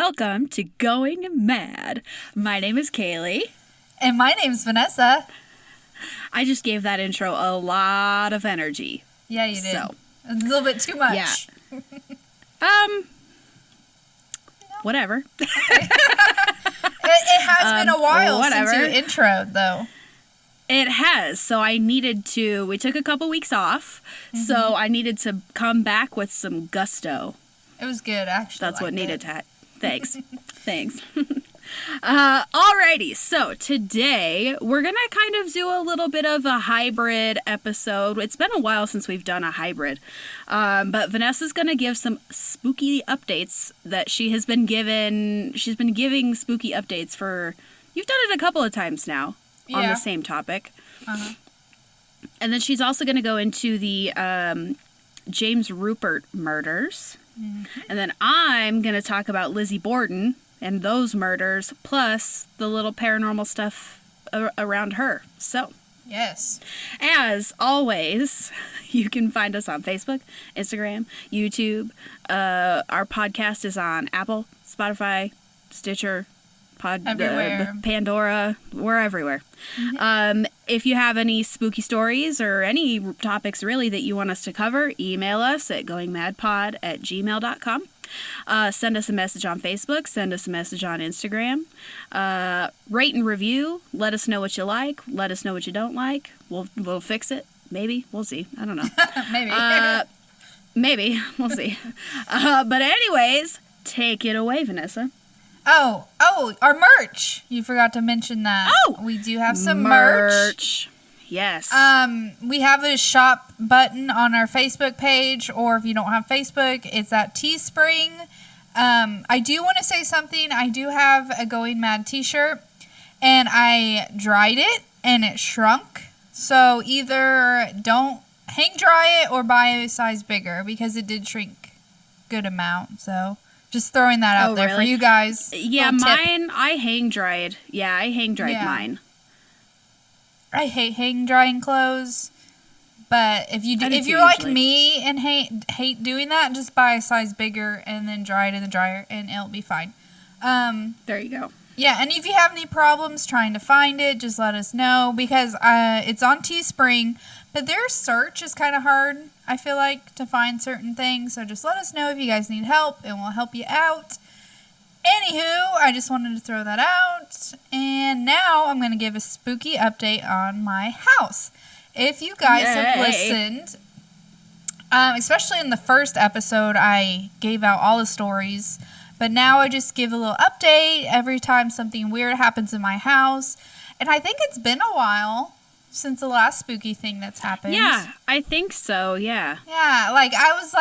welcome to Going Mad. My name is Kaylee. And my name's Vanessa. I just gave that intro a lot of energy. Yeah, you did. So, a little bit too much. Yeah. Whatever. It has been a while since you introed, though. It has. So we took a couple weeks off, so I needed to come back with some gusto. It was good, actually. That's what needed to happen. Thanks. Thanks. Alrighty, so today we're going to kind of do a little bit of a hybrid episode. It's been a while since we've done a hybrid, but Vanessa's going to give some spooky updates that she has been given. She's been giving spooky updates you've done it a couple of times now on the same topic. Uh-huh. And then she's also going to go into the James Rupert murders. Mm-hmm. And then I'm going to talk about Lizzie Borden and those murders, plus the little paranormal stuff around her. So, yes. As always, you can find us on Facebook, Instagram, YouTube. Our podcast is on Apple, Spotify, Stitcher, Pandora. We're everywhere. Mm-hmm. If you have any spooky stories or any topics really that you want us to cover, email us at goingmadpod@gmail.com. Send us a message on Facebook. Send us a message on Instagram. Rate and review. Let us know what you like. Let us know what you don't like. We'll fix it. Maybe. We'll see. I don't know. Maybe. Maybe. We'll see. But anyways, take it away, Vanessa. Oh, our merch. You forgot to mention that. Oh! We do have some merch. Yes. We have a shop button on our Facebook page, or if you don't have Facebook, it's at Teespring. I do want to say something. I do have a Going Mad t-shirt, and I dried it, and it shrunk. So either don't hang dry it or buy a size bigger, because it did shrink good amount. So just throwing that out there for you guys. Yeah, mine, I hang dried. Yeah, I hang dried mine. I hate hang drying clothes, but if you're like me and hate doing that, just buy a size bigger and then dry it in the dryer, and it'll be fine. There you go. Yeah, and if you have any problems trying to find it, just let us know, because it's on Teespring, but their search is kind of hard, I feel like, to find certain things. So just let us know if you guys need help, and we'll help you out. Anywho, I just wanted to throw that out. And now I'm going to give a spooky update on my house. If you guys have listened, especially in the first episode, I gave out all the stories. But now I just give a little update every time something weird happens in my house. And I think it's been a while since the last spooky thing that's happened. Yeah, I think so, yeah. Yeah, I was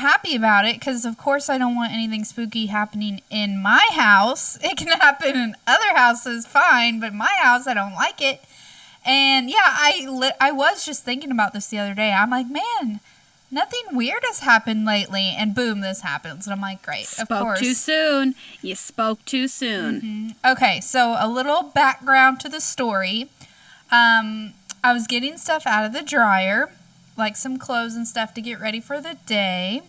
happy about it, because of course I don't want anything spooky happening in my house. It can happen in other houses, fine, but my house, I don't like it. And yeah, I was just thinking about this the other day. I'm like, man, nothing weird has happened lately, and boom, this happens. And I'm like, great, of course. Spoke too soon. You spoke too soon. Mm-hmm. Okay, so a little background to the story. I was getting stuff out of the dryer, like some clothes and stuff to get ready for the day,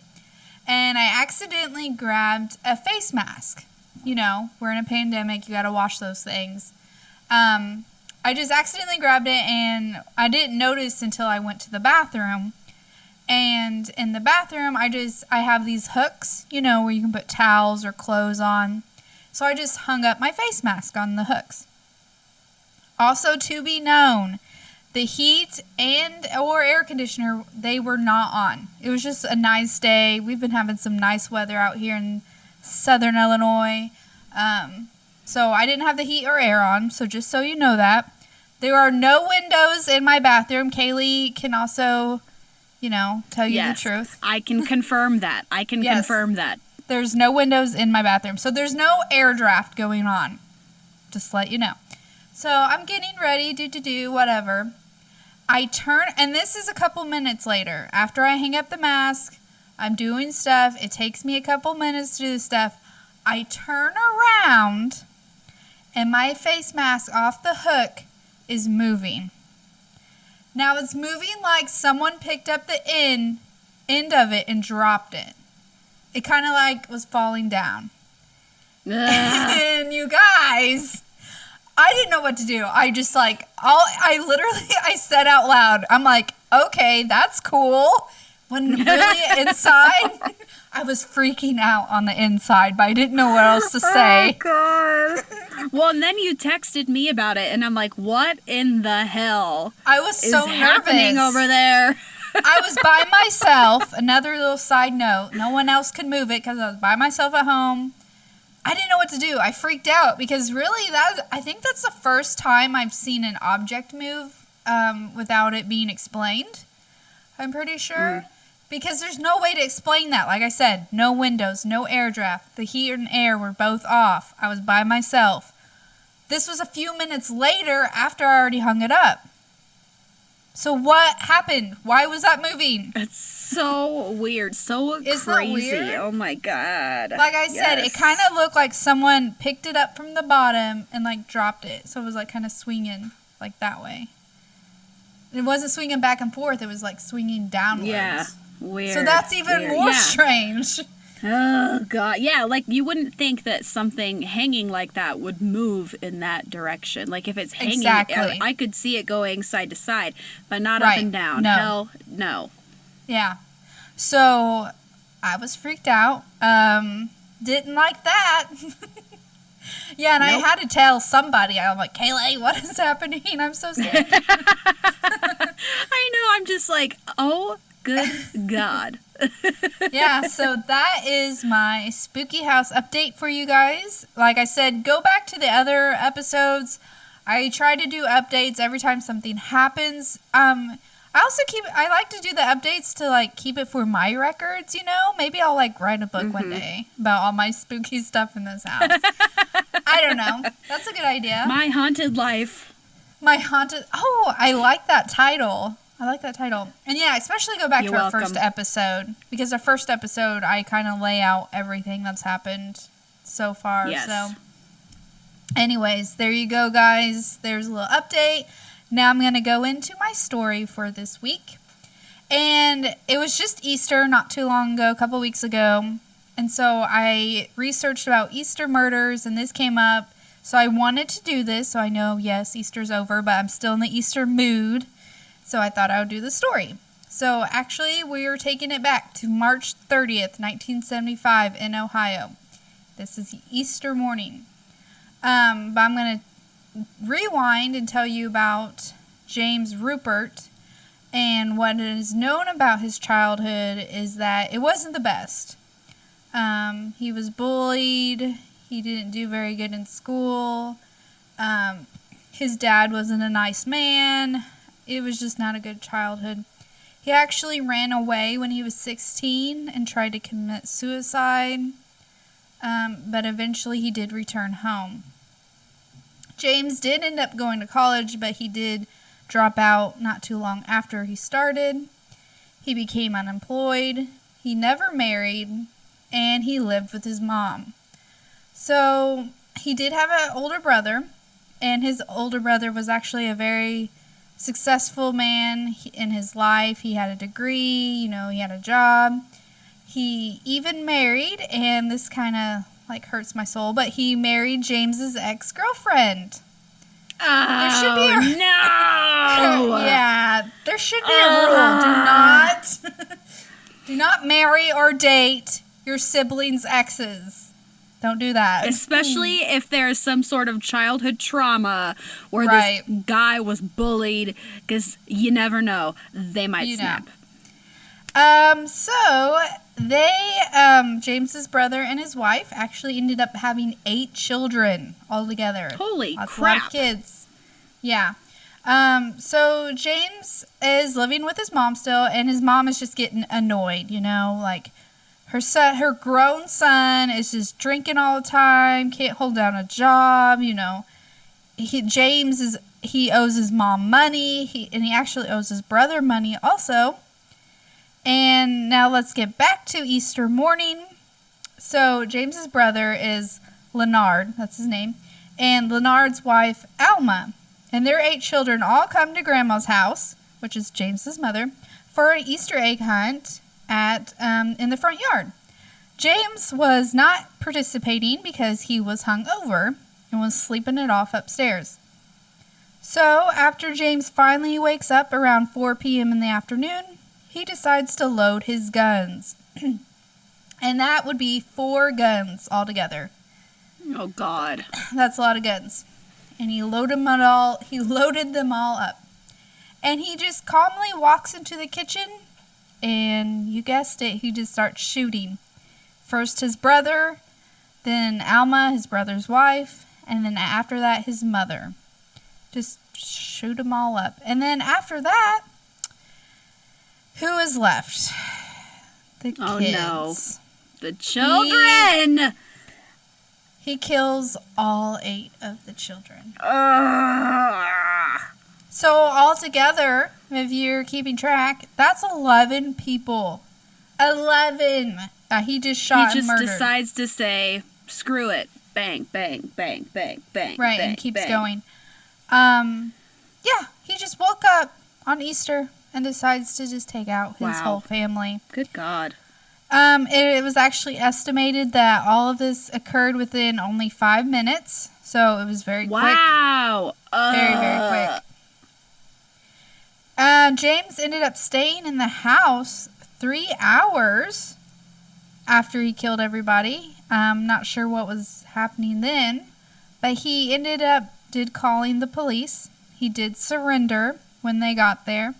and I accidentally grabbed a face mask. You know, we're in a pandemic, you gotta wash those things. I just accidentally grabbed it, and I didn't notice until I went to the bathroom. And in the bathroom, I have these hooks, you know, where you can put towels or clothes on. So I just hung up my face mask on the hooks. Also, to be known, the heat or air conditioner, they were not on. It was just a nice day. We've been having some nice weather out here in southern Illinois. So I didn't have the heat or air on, so just so you know that. There are no windows in my bathroom. Kaylee can also, tell you the truth. I can confirm that. Confirm that. There's no windows in my bathroom, so there's no air draft going on. Just to let you know. So I'm getting ready, whatever. I turn, and this is a couple minutes later. After I hang up the mask, I'm doing stuff. It takes me a couple minutes to do stuff. I turn around, and my face mask off the hook is moving. Now it's moving like someone picked up the end of it and dropped it. It kind of was falling down. And you guys, I didn't know what to do. I just I said out loud, I'm like, okay, that's cool. When really inside, I was freaking out on the inside, but I didn't know what else to say. Oh, God. Well, and then you texted me about it, and I'm like, what in the hell I was so is happening nervous over there? I was by myself. Another little side note, no one else could move it because I was by myself at home. I didn't know what to do. I freaked out because really, I think that's the first time I've seen an object move without it being explained. I'm pretty sure. Because there's no way to explain that. Like I said, no windows, no air draft. The heat and air were both off. I was by myself. This was a few minutes later after I already hung it up. So what happened? Why was that moving? It's so weird. So Isn't crazy. that weird? Oh, my God. Like I said, it kind of looked like someone picked it up from the bottom and like dropped it. So it was like kind of swinging like that way. It wasn't swinging back and forth. It was like swinging downwards. Yeah. Weird. So that's even more strange. Oh, God. Yeah, like you wouldn't think that something hanging like that would move in that direction. Like if it's hanging, Exactly. I could see it going side to side, but not Right. up and down. No. Hell, no. Yeah. So I was freaked out. Didn't like that. Yeah, and I had to tell somebody. I'm like, Kaylee, what is happening? I'm so scared. I know. I'm just like, oh, good God. Yeah, so that is my spooky house update for you guys. Like I said, go back to the other episodes. I try to do updates every time something happens. I like to do the updates to like keep it for my records, you know? Maybe I'll like write a book one day about all my spooky stuff in this house. I don't know. That's a good idea. My haunted life. Oh, I like that title. And yeah, especially go back You're to our welcome. first episode. Because our first episode, I kind of lay out everything that's happened so far. Yes. So, anyways, there you go, guys. There's a little update. Now I'm going to go into my story for this week. And it was just Easter not too long ago, a couple weeks ago. And so I researched about Easter murders, and this came up. So I wanted to do this. So I know, yes, Easter's over, but I'm still in the Easter mood. So I thought I would do the story. So actually, we are taking it back to March 30th, 1975 in Ohio. This is Easter morning. But I'm going to rewind and tell you about James Rupert. And what is known about his childhood is that it wasn't the best. He was bullied. He didn't do very good in school. His dad wasn't a nice man. It was just not a good childhood. He actually ran away when he was 16 and tried to commit suicide. But eventually he did return home. James did end up going to college, but he did drop out not too long after he started. He became unemployed. He never married. And he lived with his mom. So he did have an older brother. And his older brother was actually a very successful man in his life. He had a degree, he had a job. He even married, and this kind of like hurts my soul, but he married James's ex-girlfriend. Oh, no! Yeah, there should be a rule. Do not marry or date your siblings' exes. Don't do that. Especially if there's some sort of childhood trauma or Right. this guy was bullied, because you never know. They might snap. So they, James's brother and his wife actually ended up having 8 children altogether. Holy That's crap. a lot of kids. Yeah. So James is living with his mom still, and his mom is just getting annoyed, like her grown son is just drinking all the time, can't hold down a job, James owes his mom money, he actually owes his brother money also. And now let's get back to Easter morning. So James's brother is Leonard, that's his name, and Leonard's wife Alma. And their 8 children all come to Grandma's house, which is James's mother, for an Easter egg hunt in the front yard. James was not participating because he was hungover and was sleeping it off upstairs. So, after James finally wakes up around 4 p.m. in the afternoon, he decides to load his guns. And that would be 4 guns altogether. Oh, God. That's a lot of guns. And he loaded them all up. And he just calmly walks into the kitchen, and you guessed it, he just starts shooting. First his brother, then Alma, his brother's wife, and then after that his mother. Just shoot them all up. And then after that, who is left? The kids. Oh, no. The children! He kills all 8 of the children. So altogether, if you're keeping track, that's 11 people. 11! He just shot and murdered. He just decides to say, screw it. Bang, bang, bang, bang, bang, right, bang, and keeps bang. going. Yeah, he just woke up on Easter and decides to just take out his whole family. Good God. It was actually estimated that all of this occurred within only 5 minutes, so it was very quick. Wow. Very, very quick. James ended up staying in the house 3 hours after he killed everybody. I'm not sure what was happening then, but he did calling the police. He did surrender when they got there.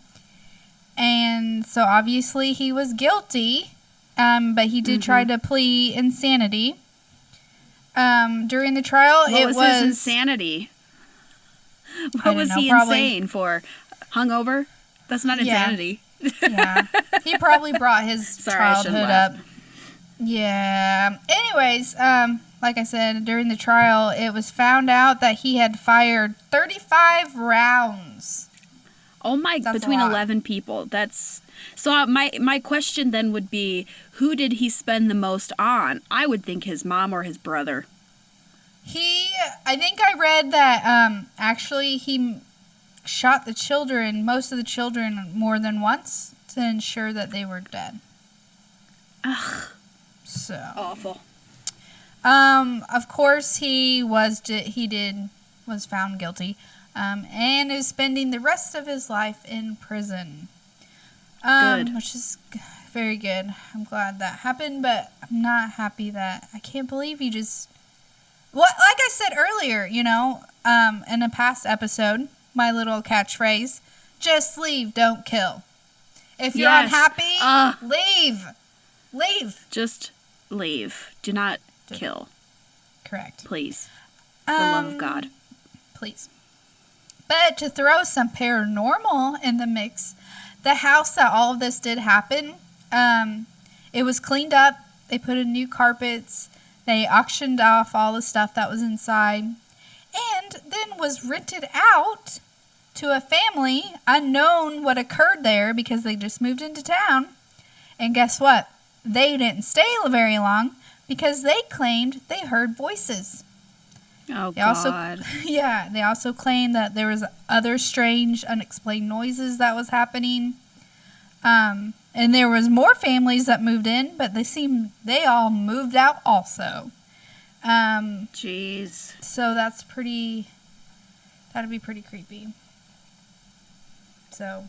And so obviously he was guilty, but he did try to plead insanity. During the trial, what was his insanity? What was he insane for? Hungover? That's not insanity. Yeah. He probably brought his childhood up. Yeah. Anyways, like I said, during the trial, it was found out that he had fired 35 rounds. Oh my! That's between 11 people. That's so. My question then would be, who did he spend the most on? I would think his mom or his brother. I think I read that actually he shot the children, most of the children, more than once to ensure that they were dead. Ugh. So awful. Of course he was found guilty, and is spending the rest of his life in prison. Good. Which is very good. I'm glad that happened, but I'm not happy that I can't believe he just. Well, like I said earlier, in a past episode, my little catchphrase: just leave, don't kill. If you're unhappy, leave. Leave. Just leave. Do not kill. Correct. Please. For the love of God. Please. But to throw some paranormal in the mix, the house that all of this did happen, it was cleaned up. They put in new carpets. They auctioned off all the stuff that was inside. And then was rented out to a family, unknown what occurred there because they just moved into town. And guess what? They didn't stay very long because they claimed they heard voices. Oh, God. They also claimed that there was other strange, unexplained noises that was happening. And there was more families that moved in, but they all moved out also. Jeez. So that'd be pretty creepy. So.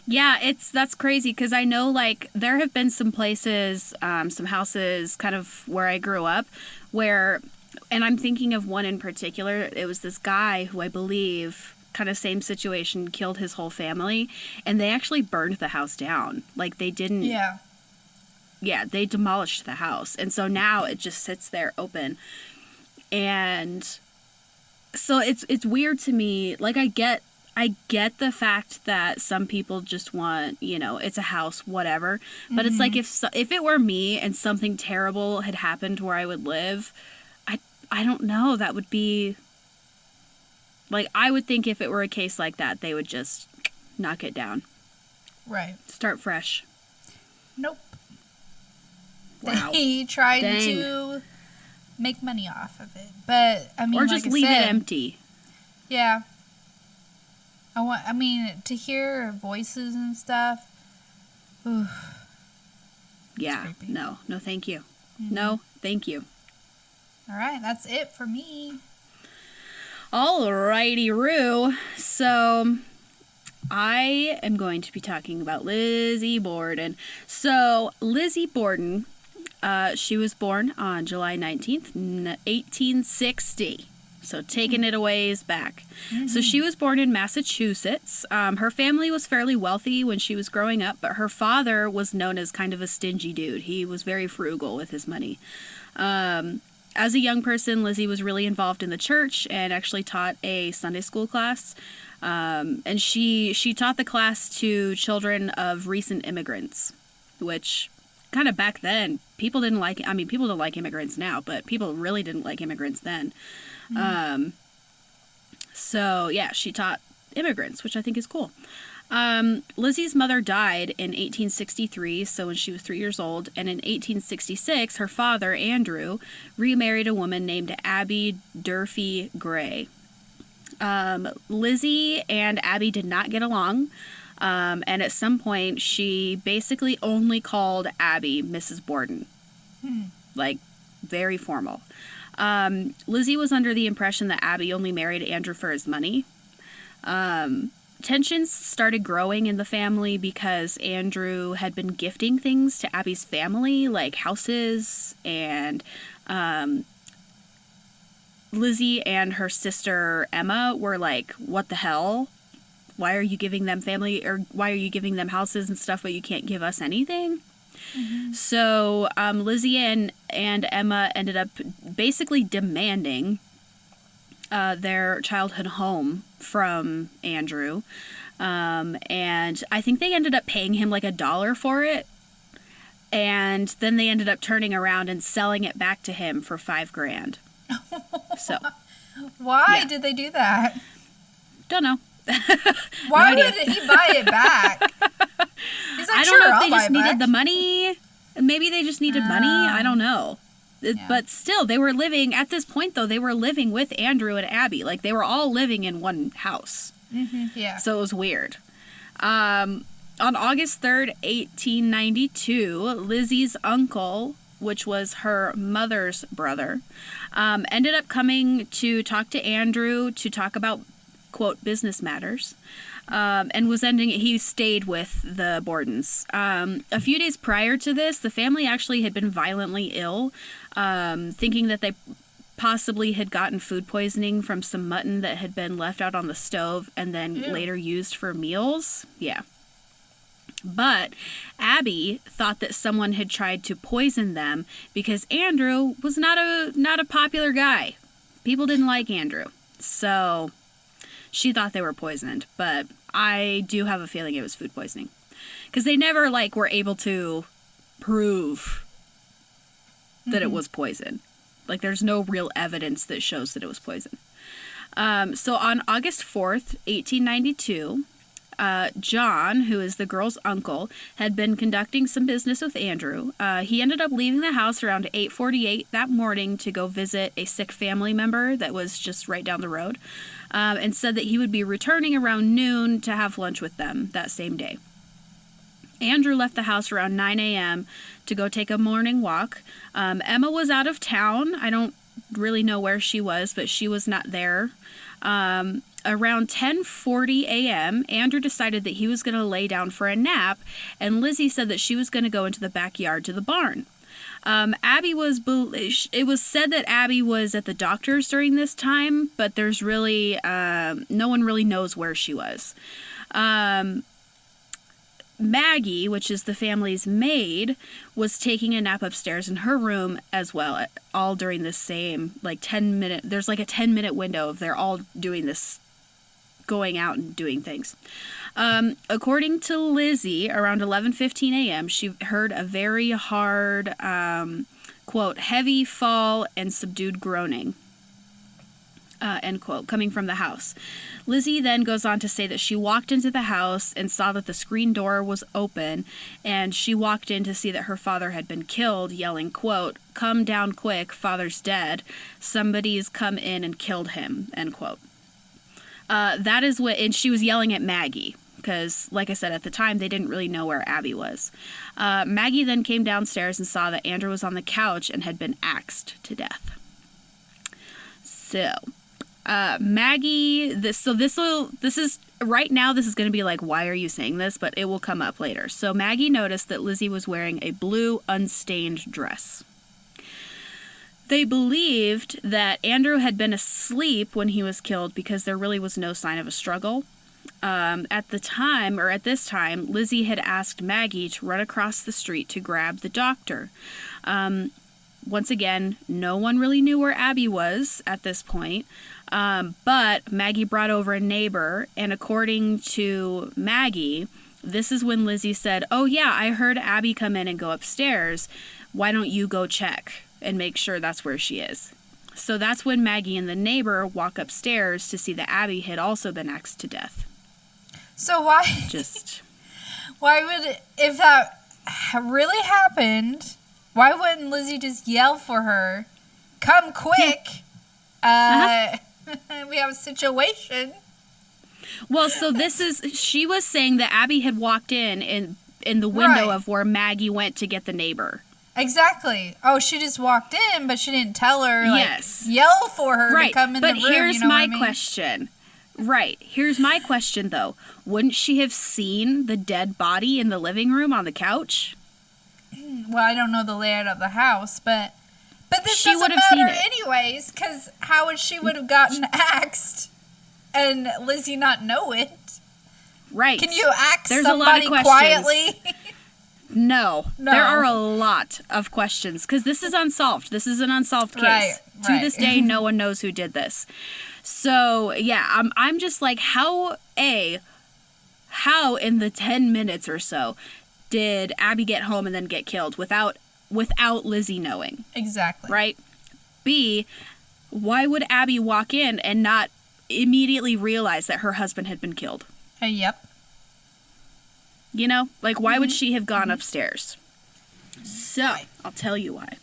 Yeah, that's crazy because I know, like, there have been some places, some houses kind of where I grew up where, and I'm thinking of one in particular, it was this guy who I believe, kind of same situation, killed his whole family, and they actually burned the house down. Like, they didn't. Yeah. Yeah, they demolished the house, and so now it just sits there open. And so it's weird to me. Like, I get the fact that some people just want, it's a house, whatever. But it's like if it were me and something terrible had happened where I would live, I don't know. That would be like, I would think if it were a case like that, they would just knock it down. Right. Start fresh. Nope. Wow. They tried to make money off of it, but I mean, or just leave it empty. Yeah. To hear voices and stuff. Oof, yeah. No, thank you. No, thank you. All right, that's it for me. Alrighty-roo. So, I am going to be talking about Lizzie Borden. So, Lizzie Borden, she was born on July 19th, 1860. So, taking it a ways back. So, she was born in Massachusetts. Her family was fairly wealthy when she was growing up, but her father was known as kind of a stingy dude. He was very frugal with his money. As a young person, Lizzie was really involved in the church and actually taught a Sunday school class. And she taught the class to children of recent immigrants, which kind of back then, people didn't like, I mean, people don't like immigrants now, but people really didn't like immigrants then. So, yeah, she taught immigrants, which I think is cool. Lizzie's mother died in 1863, so when she was 3 years old, and in 1866, her father, Andrew, remarried a woman named Abby Durfee Gray. Lizzie and Abby did not get along, and at some point, she basically only called Abby Mrs. Borden. Like, very formal. Lizzie was under the impression that Abby only married Andrew for his money. Tensions started growing in the family because Andrew had been gifting things to Abby's family, like houses, and Lizzie and her sister Emma were like, what the hell? Why are you giving them family, or why are you giving them houses and stuff, but you can't give us anything? So Lizzie and Emma ended up basically demanding their childhood home from Andrew. And I think they ended up paying him like $1 for it. And then they ended up turning around and selling it back to him for $5,000. So. Why did they do that? Don't know. Why would he buy it back? He's like, I don't know if they just needed the money. Maybe they just needed money. I don't know. But still, they were living, at this point, though, they were living with Andrew and Abby. Like, they were all living in one house. Yeah. So it was weird. On August 3rd, 1892, Lizzie's uncle, which was her mother's brother, ended up coming to talk to Andrew to talk about, quote, business matters. And he stayed with the Bordens. A few days prior to this, the family actually had been violently ill, thinking that they possibly had gotten food poisoning from some mutton that had been left out on the stove and then later used for meals. Yeah. But Abby thought that someone had tried to poison them because Andrew was not a popular guy. People didn't like Andrew. So she thought they were poisoned, but I do have a feeling it was food poisoning. Because they never, were able to prove that it was poison. Like, there's no real evidence that shows that it was poison. So on August 4th, 1892, John, who is the girl's uncle, had been conducting some business with Andrew. He ended up leaving the house around 8:48 that morning to go visit a sick family member that was just right down the road, and said that he would be returning around noon to have lunch with them that same day. Andrew left the house around 9 a.m. to go take a morning walk. Emma was out of town. I don't really know where she was, but she was not there. Around 10:40 a.m., Andrew decided that he was going to lay down for a nap, and Lizzie said that she was going to go into the backyard to the barn. It was said that Abby was at the doctor's during this time, but there's really, no one really knows where she was. Maggie, which is the family's maid, was taking a nap upstairs in her room as well, all during this same, 10-minute, there's a 10-minute window of they're all doing this, going out and doing things. According to Lizzie, around 11:15 a.m., she heard a very hard, quote, heavy fall and subdued groaning, end quote, coming from the house. Lizzie then goes on to say that she walked into the house and saw that the screen door was open, and she walked in to see that her father had been killed, yelling, quote, "Come down quick, father's dead. Somebody's come in and killed him," end quote. That is what, and she was yelling at Maggie, because, like I said, at the time, they didn't really know where Abby was. Maggie then came downstairs and saw that Andrew was on the couch and had been axed to death. So, Maggie, this is, right now, this is going to be like, why are you saying this? But it will come up later. So, Maggie noticed that Lizzie was wearing a blue, unstained dress. They believed that Andrew had been asleep when he was killed because there really was no sign of a struggle. At this time, Lizzie had asked Maggie to run across the street to grab the doctor. Once again, no one really knew where Abby was at this point, but Maggie brought over a neighbor, and according to Maggie, this is when Lizzie said, "Oh yeah, I heard Abby come in and go upstairs. Why don't you go check and make sure that's where she is?" So that's when Maggie and the neighbor walk upstairs to see that Abby had also been axed to death. So why would, if that really happened, why wouldn't Lizzie just yell for her, "Come quick, we have a situation"? Well, so she was saying that Abby had walked in the window of where Maggie went to get the neighbor. Exactly. Oh, she just walked in, but she didn't tell her, yell for her to come in the room. But here's my question. Right. Here's my question, though. Wouldn't she have seen the dead body in the living room on the couch? Well, I don't know the layout of the house, but this she doesn't matter anyways, because how would she would have gotten axed and Lizzie not know it? Right. Can you axe somebody quietly? No. There are a lot of questions, because this is unsolved. This is an unsolved case. Right. To this day, no one knows who did this. So, yeah, I'm just like, how in the 10 minutes or so did Abby get home and then get killed without Lizzie knowing? Exactly. Right? B, why would Abby walk in and not immediately realize that her husband had been killed? Yep. You know? Like, why would she have gone upstairs? So, I'll tell you why.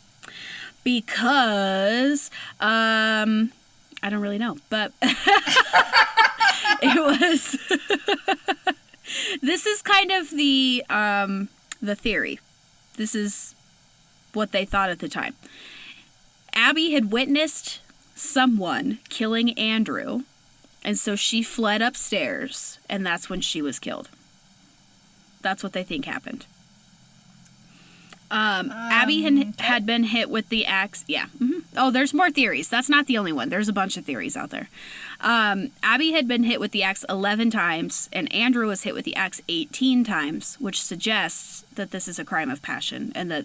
Because, I don't really know, but it was, this is kind of the theory. This is what they thought at the time. Abby had witnessed someone killing Andrew, and so she fled upstairs, and that's when she was killed. That's what they think happened. Abby had been hit with the axe. Yeah. Mm-hmm. Oh, there's more theories. That's not the only one. There's a bunch of theories out there. Abby had been hit with the axe 11 times, and Andrew was hit with the axe 18 times, which suggests that this is a crime of passion, and that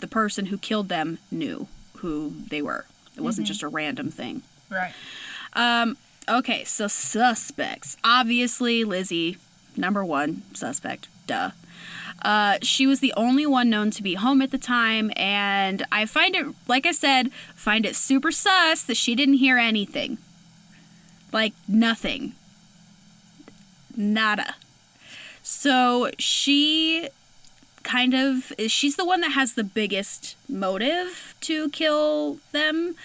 the person who killed them knew who they were. It wasn't just a random thing. Right. Okay, so suspects. Obviously, Lizzie, number one suspect. Duh. She was the only one known to be home at the time, and I find it super sus that she didn't hear anything. Like, nothing. Nada. So, she's the one that has the biggest motive to kill them.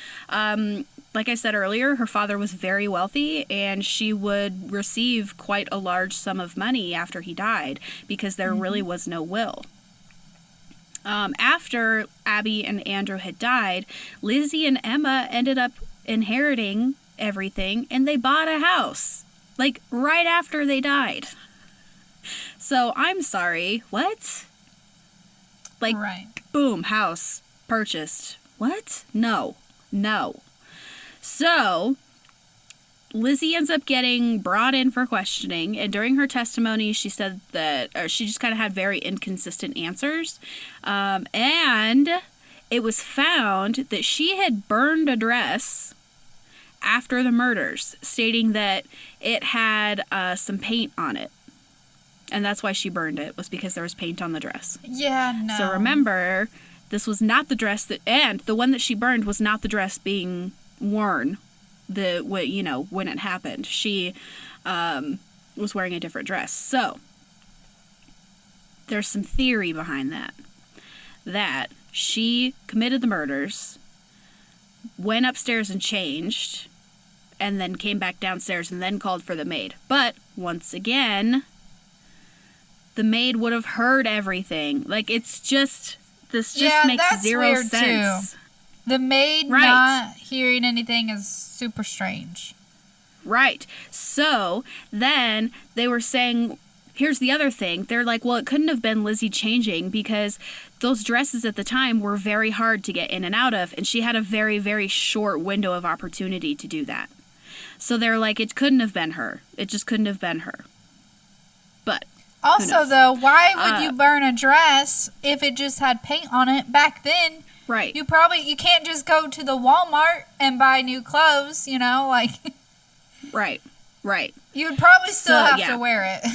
Like I said earlier, her father was very wealthy, and she would receive quite a large sum of money after he died because there really was no will. After Abby and Andrew had died, Lizzie and Emma ended up inheriting everything, and they bought a house, like, right after they died. So, I'm sorry, what? Like, boom, house, purchased. What? No. So, Lizzie ends up getting brought in for questioning, and during her testimony, she said that she just kind of had very inconsistent answers, and it was found that she had burned a dress after the murders, stating that it had some paint on it, and that's why she burned it, was because there was paint on the dress. Yeah, no. So remember, this was not the dress and the one that she burned was not the dress being worn when it happened. She was wearing a different dress. So there's some theory behind that she committed the murders, went upstairs and changed, and then came back downstairs and then called for the maid. But once again, the maid would have heard everything. Like, it's just, this just makes that's zero weird sense. Too. The maid not hearing anything is super strange. Right. So then they were saying, here's the other thing. They're like, well, it couldn't have been Lizzie changing because those dresses at the time were very hard to get in and out of, and she had a very, very short window of opportunity to do that. So they're like, it couldn't have been her. It just couldn't have been her. But also, though, why would you burn a dress if it just had paint on it back then? Right. You can't just go to the Walmart and buy new clothes, you know, like. Right. You would probably still have to wear it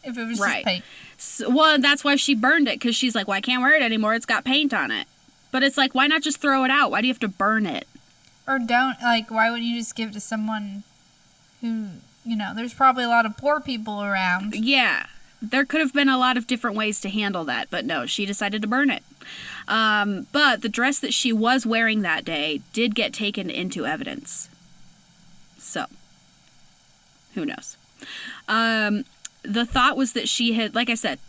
if it was just paint. So, well, that's why she burned it, because she's like, well, I can't wear it anymore. It's got paint on it. But it's like, why not just throw it out? Why do you have to burn it? Or why wouldn't you just give it to someone who, you know, there's probably a lot of poor people around. Yeah. There could have been a lot of different ways to handle that, but no, she decided to burn it. But the dress that she was wearing that day did get taken into evidence. So, who knows? The thought was that she had, like I said,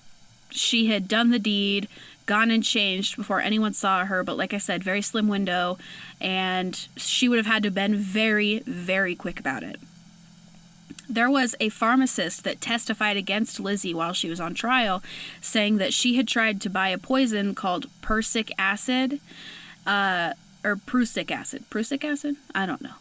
she had done the deed, gone and changed before anyone saw her, but like I said, very slim window, and she would have had to have been very, very quick about it. There was a pharmacist that testified against Lizzie while she was on trial, saying that she had tried to buy a poison called prussic acid, or prussic acid. Prussic acid? I don't know.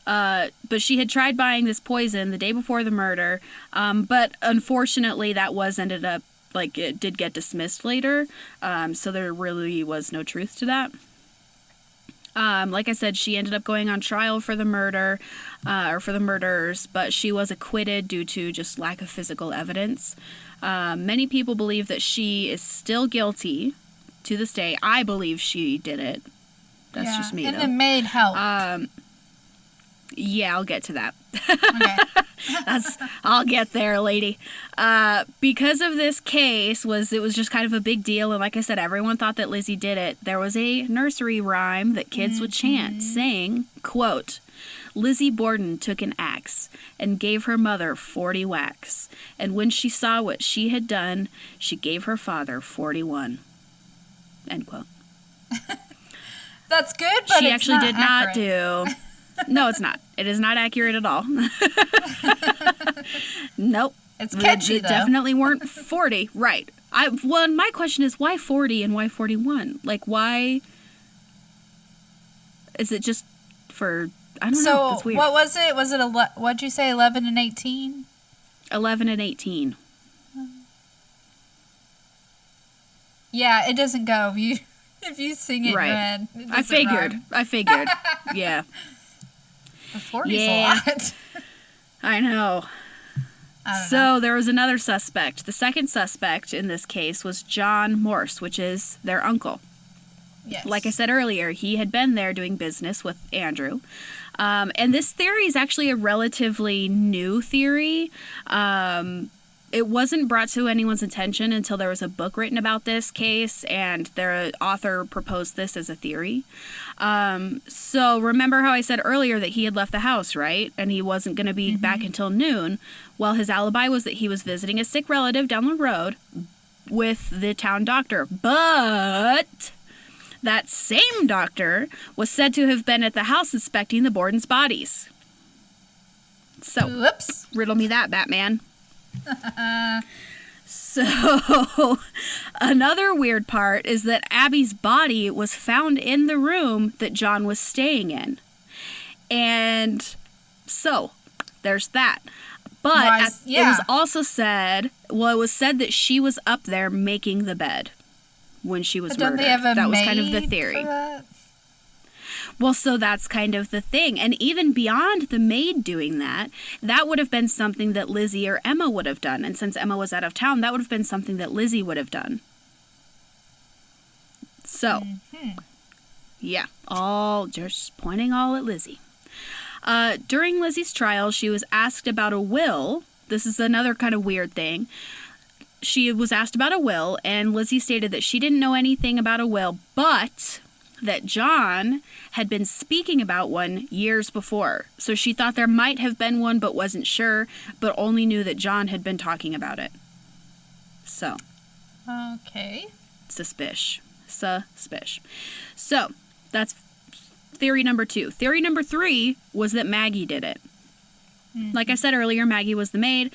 But she had tried buying this poison the day before the murder, but unfortunately that ended up, like, it did get dismissed later, so there really was no truth to that. Like I said, she ended up going on trial for the murder, or for the murders, but she was acquitted due to just lack of physical evidence. Many people believe that she is still guilty to this day. I believe she did it. That's just me, and though. the maid helped. Yeah, I'll get to that. Okay. I'll get there, lady. Because of this case, it was just kind of a big deal, and like I said, everyone thought that Lizzie did it. There was a nursery rhyme that kids would chant, saying, quote, Lizzie Borden took an axe and gave her mother 40 whacks, and when she saw what she had done, she gave her father 41. End quote. That's good, but she it's actually not did accurate. not do. No, it's not. It is not accurate at all. Nope. It's catchy, though. Definitely weren't 40. Right. Well, my question is, why 40 and why 41? Like, why? Is it just for, I don't know. That's weird. So, what was it? What'd you say, 11 and 18? 11 and 18. Yeah, it doesn't go. If you sing it red. I figured. Yeah. 40's a lot. I know. So there was another suspect. The second suspect in this case was John Morse, which is their uncle. Yes. Like I said earlier, he had been there doing business with Andrew. And this theory is actually a relatively new theory. It wasn't brought to anyone's attention until there was a book written about this case, and their author proposed this as a theory. So remember how I said earlier that he had left the house, right? And he wasn't going to be back until noon. Well, his alibi was that he was visiting a sick relative down the road with the town doctor. But that same doctor was said to have been at the house inspecting the Borden's bodies. So, whoops. Riddle me that, Batman. So, another weird part is that Abby's body was found in the room that John was staying in. And so, there's that. But it was also said, it was said that she was up there making the bed when she was murdered. That was kind of the theory. Well, so that's kind of the thing. And even beyond the maid doing that, that would have been something that Lizzie or Emma would have done. And since Emma was out of town, that would have been something that Lizzie would have done. So, yeah, all just pointing all at Lizzie. During Lizzie's trial, she was asked about a will. This is another kind of weird thing. She was asked about a will, and Lizzie stated that she didn't know anything about a will, but that John had been speaking about one years before. So she thought there might have been one, but wasn't sure, but only knew that John had been talking about it. So. Okay. Suspicious. So, that's theory number 2. Theory number 3 was that Maggie did it. Like I said earlier, Maggie was the maid.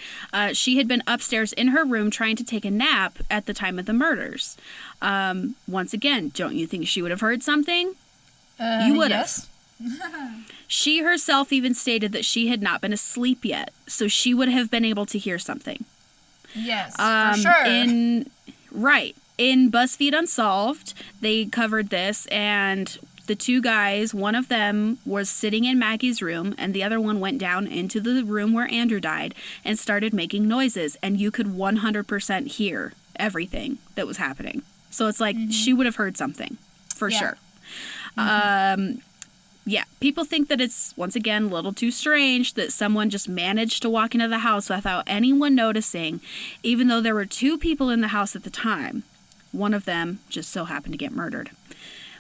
She had been upstairs in her room trying to take a nap at the time of the murders. Once again, don't you think she would have heard something? You would have. She herself even stated that she had not been asleep yet, so she would have been able to hear something. Yes, for sure. In BuzzFeed Unsolved, they covered this, and the two guys, one of them was sitting in Maggie's room, and the other one went down into the room where Andrew died and started making noises, and you could 100% hear everything that was happening. So it's like she would have heard something, for sure. Yeah, people think that it's, once again, a little too strange that someone just managed to walk into the house without anyone noticing, even though there were 2 people in the house at the time. One of them just so happened to get murdered,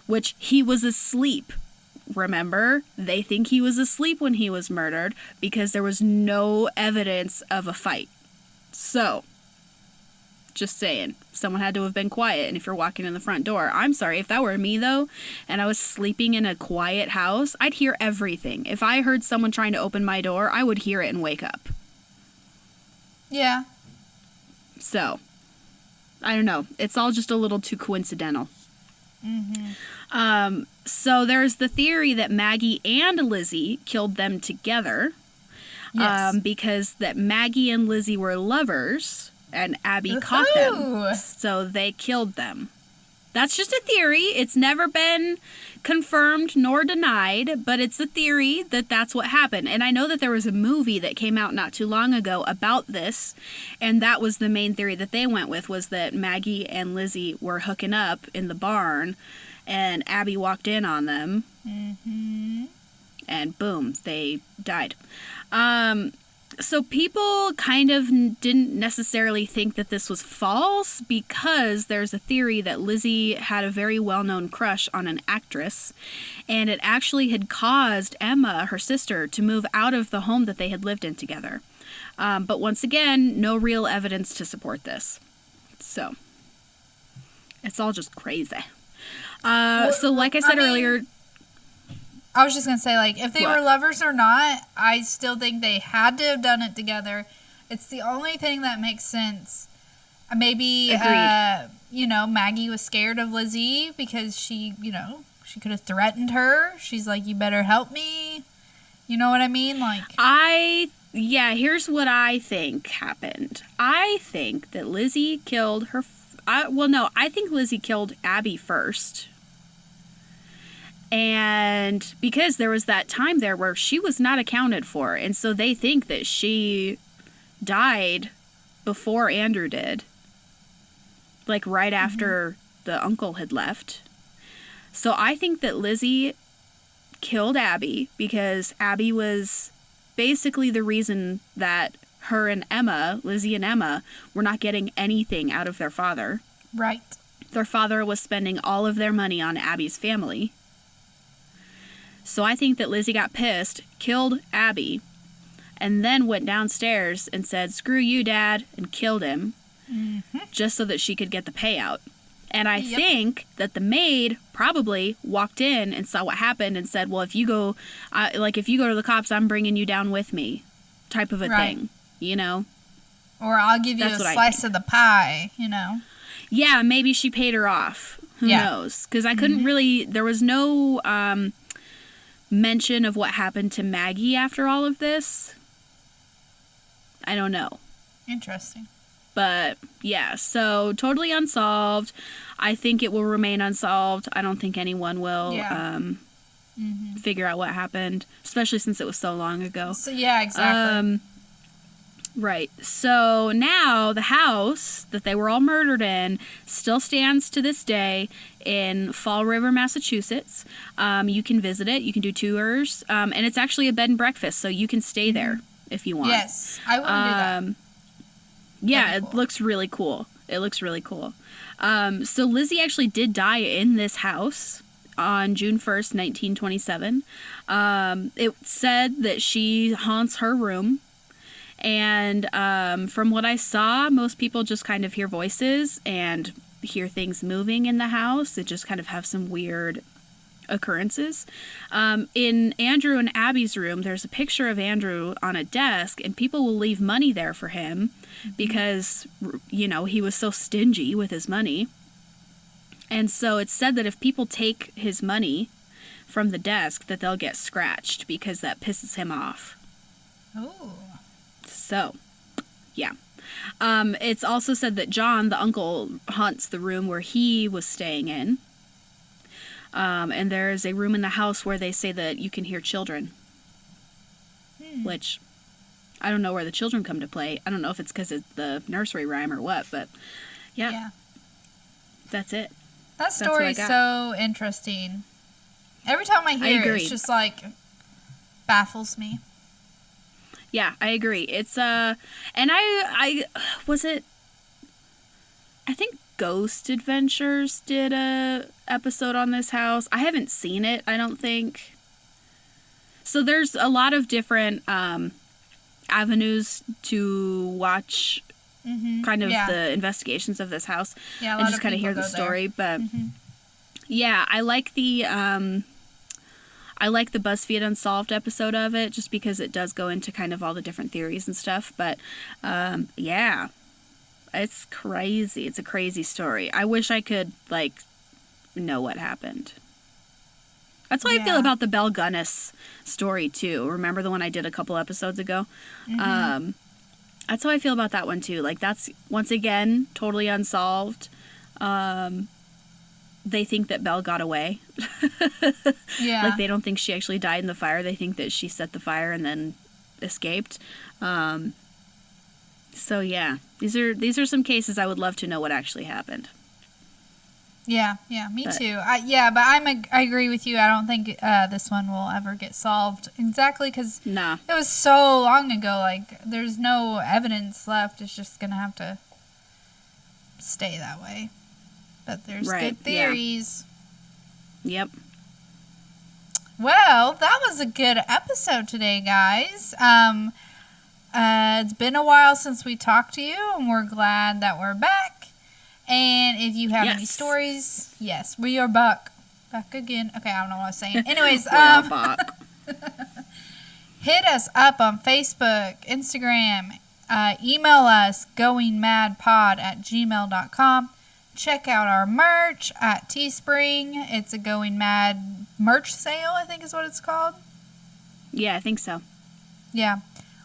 which he was asleep. Remember, they think he was asleep when he was murdered because there was no evidence of a fight. So, just saying, someone had to have been quiet. And if you're walking in the front door, I'm sorry, if that were me though, and I was sleeping in a quiet house, I'd hear everything. If I heard someone trying to open my door, I would hear it and wake up. Yeah. So, I don't know. It's all just a little too coincidental. So there's the theory that Maggie and Lizzie killed them together. Yes. Because that Maggie and Lizzie were lovers and Abby caught them. So they killed them. That's just a theory. It's never been confirmed nor denied, but it's a theory that that's what happened. And I know that there was a movie that came out not too long ago about this, and that was the main theory that they went with, was that Maggie and Lizzie were hooking up in the barn, and Abby walked in on them, and boom, they died. So people kind of didn't necessarily think that this was false because there's a theory that Lizzie had a very well-known crush on an actress, and it actually had caused Emma, her sister, to move out of the home that they had lived in together. But once again, no real evidence to support this. So, it's all just crazy. So like I said earlier... I was just going to say, like, if they were lovers or not, I still think they had to have done it together. It's the only thing that makes sense. Maybe, Maggie was scared of Lizzie because she could have threatened her. She's like, you better help me. You know what I mean? Like, here's what I think happened. I think that Lizzie killed I think Lizzie killed Abby first. And because there was that time there where she was not accounted for, and so they think that she died before Andrew did, like right after the uncle had left. So I think that Lizzie killed Abby because Abby was basically the reason that her and Emma, Lizzie and Emma, were not getting anything out of their father. Right. Their father was spending all of their money on Abby's family. So I think that Lizzie got pissed, killed Abby, and then went downstairs and said, screw you, Dad, and killed him, just so that she could get the payout. And I think that the maid probably walked in and saw what happened and said, well, if you go to the cops, I'm bringing you down with me, type of a thing, you know? Or I'll give you a slice of the pie, you know? Yeah, maybe she paid her off. Who knows? Because I couldn't really, there was no mention of what happened to Maggie after all of this. I don't know. Interesting. But yeah, so totally unsolved. I think it will remain unsolved. I don't think anyone will figure out what happened, especially since it was so long ago. So yeah, exactly. Right. So now the house that they were all murdered in still stands to this day in Fall River, Massachusetts. You can visit it. You can do tours. And it's actually a bed and breakfast, so you can stay there if you want. Yes, I want to do that. Yeah, cool. It looks really cool. So Lizzie actually did die in this house on June 1st, 1927. It said that she haunts her room. And from what I saw, most people just kind of hear voices and hear things moving in the house. It just kind of have some weird occurrences. In Andrew and Abby's room, there's a picture of Andrew on a desk, and people will leave money there for him because, you know, he was so stingy with his money. And so it's said that if people take his money from the desk, that they'll get scratched because that pisses him off. Oh. So, yeah. It's also said that John, the uncle, haunts the room where he was staying in. And there's a room in the house where they say that you can hear children. Which, I don't know where the children come to play. I don't know if it's because it's the nursery rhyme or what, but yeah. That's it. That story is so interesting. Every time I hear it, it's just like baffles me. Yeah, I agree. It's and I think Ghost Adventures did a episode on this house. I haven't seen it, I don't think. So there's a lot of different avenues to watch kind of the investigations of this house and just kind of hear the story. But yeah, I like the BuzzFeed Unsolved episode of it just because it does go into kind of all the different theories and stuff. But yeah, it's crazy. It's a crazy story. I wish I could like know what happened. That's how I feel about the Belle Gunness story too. Remember the one I did a couple episodes ago? That's how I feel about that one too. Like that's once again totally unsolved. They think that Belle got away. Like they don't think she actually died in the fire. They think that she set the fire and then escaped. So yeah, these are some cases I would love to know what actually happened. Yeah, me too. But I agree with you. I don't think this one will ever get solved exactly because it was so long ago. Like, there's no evidence left. It's just gonna have to stay that way. But there's good theories. Yeah. Yep. Well, that was a good episode today, guys. It's been a while since we talked to you, and we're glad that we're back. And if you have any stories, we are back again. Okay, I don't know what I was saying. Anyways, hit us up on Facebook, Instagram, email us goingmadpod@gmail.com. Check out our merch at Teespring. It's a Going Mad merch sale, I think is what it's called. Yeah, I think so. Yeah.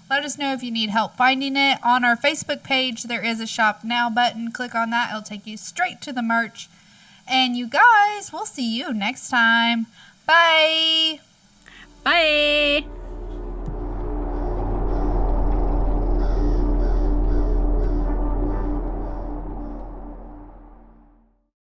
Let us know if you need help finding it. On our Facebook page, there is a Shop Now button. Click on that. It'll take you straight to the merch. And you guys, we'll see you next time. Bye.